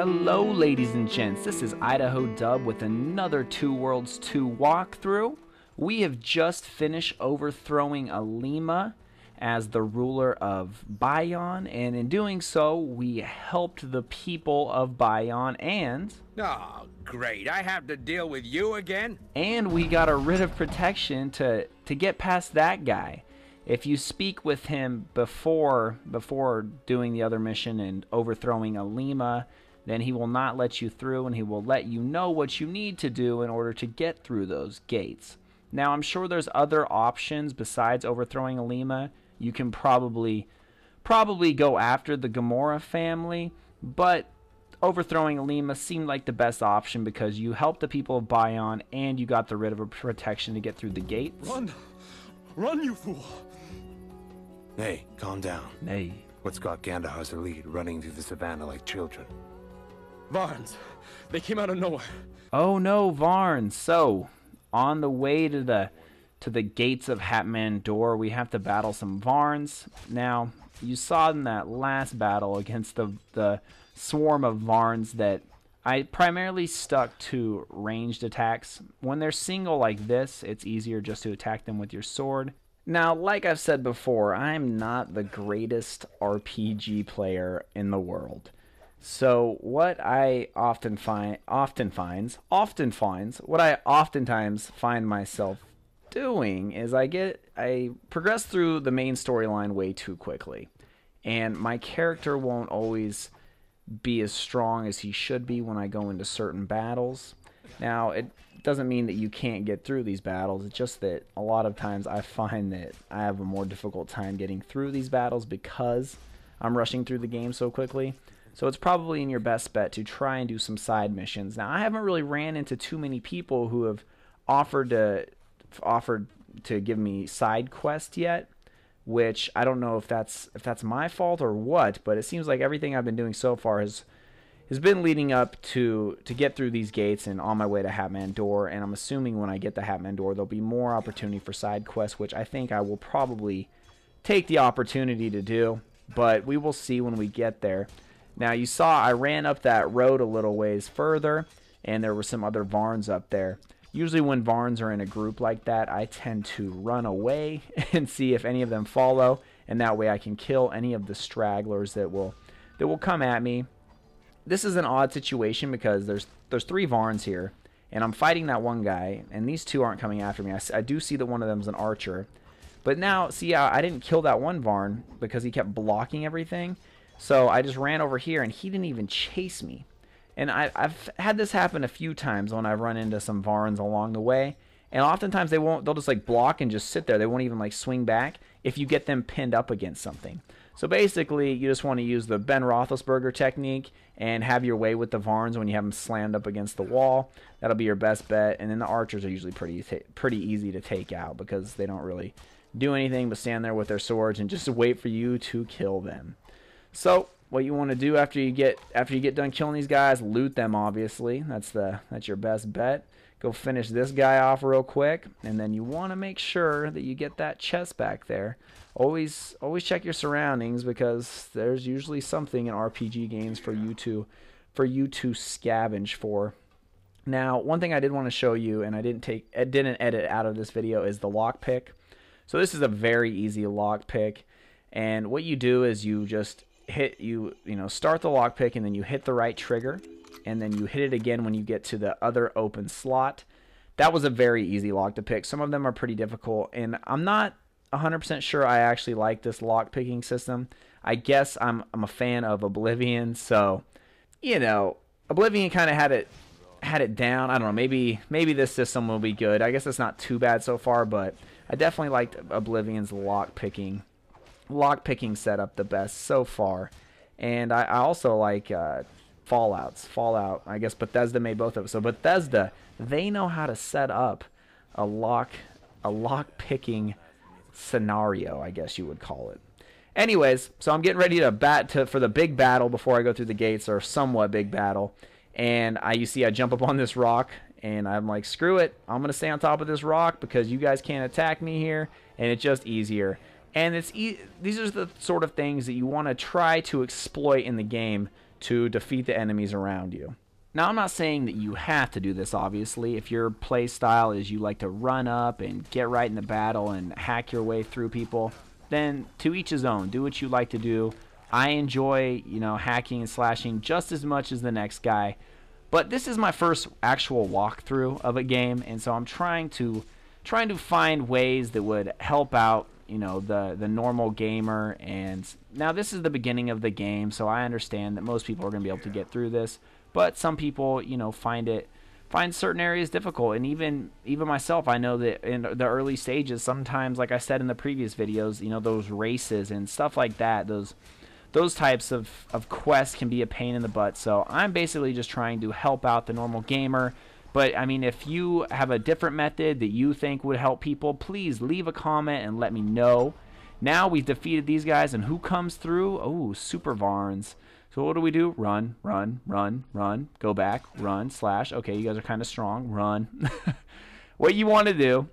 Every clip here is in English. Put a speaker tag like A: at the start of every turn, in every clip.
A: Hello ladies and gents, this is Idaho Dub with another Two Worlds 2 walkthrough. We have just finished overthrowing Al Lima as the ruler of Bayon, and in doing so we helped the people of Bayon and...
B: Oh, great. I have to deal with you again?
A: And we got a writ of protection to get past that guy. If you speak with him before doing the other mission and overthrowing Al Lima, then he will not let you through, and he will let you know what you need to do in order to get through those gates. Now, I'm sure there's other options besides overthrowing Al Lima. You can probably go after the Gamora family, but overthrowing Al Lima seemed like the best option because you helped the people of Bayon and you got the writ of protection to get through the gates.
C: Run! Run, you fool!
D: Hey, calm down.
A: Hey.
D: What's got Gandalf as a lead, running through the savannah like children?
C: Varns! They came out of nowhere.
A: Oh no, Varns. So, on the way to the gates of Hatmandor, we have to battle some Varns. Now, you saw in that last battle against the swarm of Varns that I primarily stuck to ranged attacks. When they're single like this, it's easier just to attack them with your sword. Now, like I've said before, I'm not the greatest RPG player in the world. So what I oftentimes find myself doing is I progress through the main storyline way too quickly, and my character won't always be as strong as he should be when I go into certain battles. Now, it doesn't mean that you can't get through these battles. It's just that a lot of times I find that I have a more difficult time getting through these battles because I'm rushing through the game so quickly. So it's probably in your best bet to try and do some side missions. Now, I haven't really ran into too many people who have offered to give me side quests yet, which I don't know if that's my fault or what, but it seems like everything I've been doing so far has been leading up to get through these gates and on my way to Hatmandor, and I'm assuming when I get to Hatmandor there'll be more opportunity for side quests, which I think I will probably take the opportunity to do, but we will see when we get there. Now, you saw I ran up that road a little ways further, and there were some other Varns up there. Usually when Varns are in a group like that, I tend to run away and see if any of them follow, and that way I can kill any of the stragglers that will come at me. This is an odd situation because there's three Varns here, and I'm fighting that one guy, and these two aren't coming after me. I do see that one of them is an archer. But now, see, I didn't kill that one Varn because he kept blocking everything. So I just ran over here, and he didn't even chase me. And I've had this happen a few times when I've run into some Varns along the way. And oftentimes they'll just like block and just sit there. They won't even like swing back if you get them pinned up against something. So basically, you just want to use the Ben Roethlisberger technique and have your way with the Varns when you have them slammed up against the wall. That'll be your best bet. And then the archers are usually pretty easy to take out because they don't really do anything but stand there with their swords and just wait for you to kill them. So what you want to do after you get done killing these guys, loot them. Obviously, that's your best bet. Go finish this guy off real quick, and then you want to make sure that you get that chest back there. Always check your surroundings because there's usually something in RPG games for you to scavenge for. Now, one thing I did want to show you, and I didn't edit out of this video, is the lockpick. So this is a very easy lockpick, and what you do is you just start the lockpick, and then you hit the right trigger, and then you hit it again when you get to the other open slot. That was a very easy lock to pick. Some of them are pretty difficult, and I'm not 100% sure I actually like this lock picking system. I guess I'm a fan of Oblivion, so Oblivion kind of had it down. I don't know, maybe this system will be good. I guess it's not too bad so far, but I definitely liked Oblivion's lock picking setup the best so far. And I also like Fallout. I guess Bethesda made both of them. So Bethesda, they know how to set up a lock picking scenario, I guess you would call it. Anyways, so I'm getting ready for the big battle before I go through the gates, or somewhat big battle. And you see I jump up on this rock, and I'm like, screw it, I'm gonna stay on top of this rock because you guys can't attack me here, and it's just easier. And these are the sort of things that you want to try to exploit in the game to defeat the enemies around you. Now, I'm not saying that you have to do this, obviously. If your play style is you like to run up and get right in the battle and hack your way through people, then to each his own. Do what you like to do. I enjoy, you know, hacking and slashing just as much as the next guy. But this is my first actual walkthrough of a game, and so I'm trying to find ways that would help out, you know, the normal gamer. And now this is the beginning of the game, so I understand that most people are going to be able to get through this. But some people, you know, find certain areas difficult, and even myself, I know that in the early stages, sometimes, like I said in the previous videos, you know, those races and stuff like that, those types of quests can be a pain in the butt. So I'm basically just trying to help out the normal gamer. But I mean, if you have a different method that you think would help people, please leave a comment and let me know. Now we've defeated these guys, and who comes through? Oh, super varns. So what do? Run, run, run, run, go back, run, slash. Okay, you guys are kind of strong. Run. What you want to do,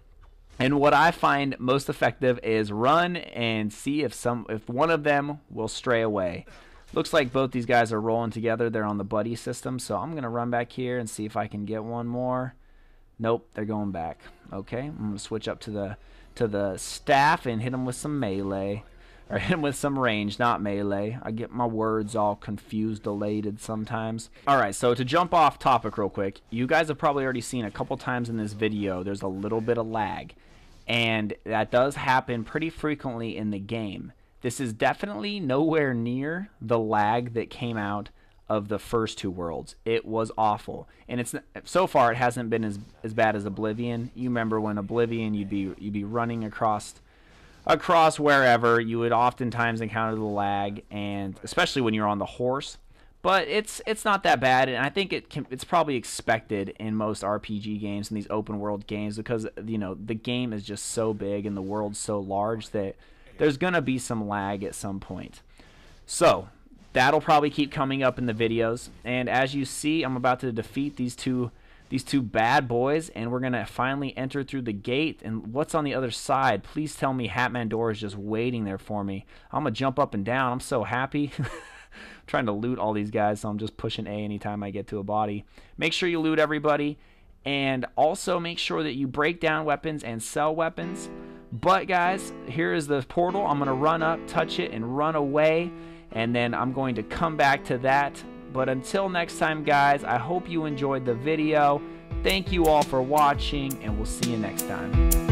A: and what I find most effective, is run and see if one of them will stray away. Looks like both these guys are rolling together. They're on the buddy system, so I'm going to run back here and see if I can get one more. Nope, they're going back. Okay, I'm going to switch up to the staff and hit them with some melee. Or hit him with some range, not melee. I get my words all confused, elated sometimes. Alright, so to jump off topic real quick, you guys have probably already seen a couple times in this video there's a little bit of lag. And that does happen pretty frequently in the game. This is definitely nowhere near the lag that came out of the first two worlds. It was awful. And so far it hasn't been as bad as Oblivion. You remember when Oblivion you'd be running across wherever, you would oftentimes encounter the lag, and especially when you're on the horse. But it's not that bad, and I think it's probably expected in most RPG games and these open world games, because you know the game is just so big and the world's so large that there's gonna be some lag at some point. So that'll probably keep coming up in the videos, and as you see, I'm about to defeat these two bad boys, and we're gonna finally enter through the gate. And what's on the other side? Please tell me Hatmandor is just waiting there for me. I'm gonna jump up and down. I'm so happy. I'm trying to loot all these guys, so I'm just pushing A anytime I get to a body. Make sure you loot everybody, and also make sure that you break down weapons and sell weapons. But guys, here is the portal. I'm gonna run up, touch it, and run away, and then I'm going to come back to that. But until next time, guys, I hope you enjoyed the video. Thank you all for watching, and we'll see you next time.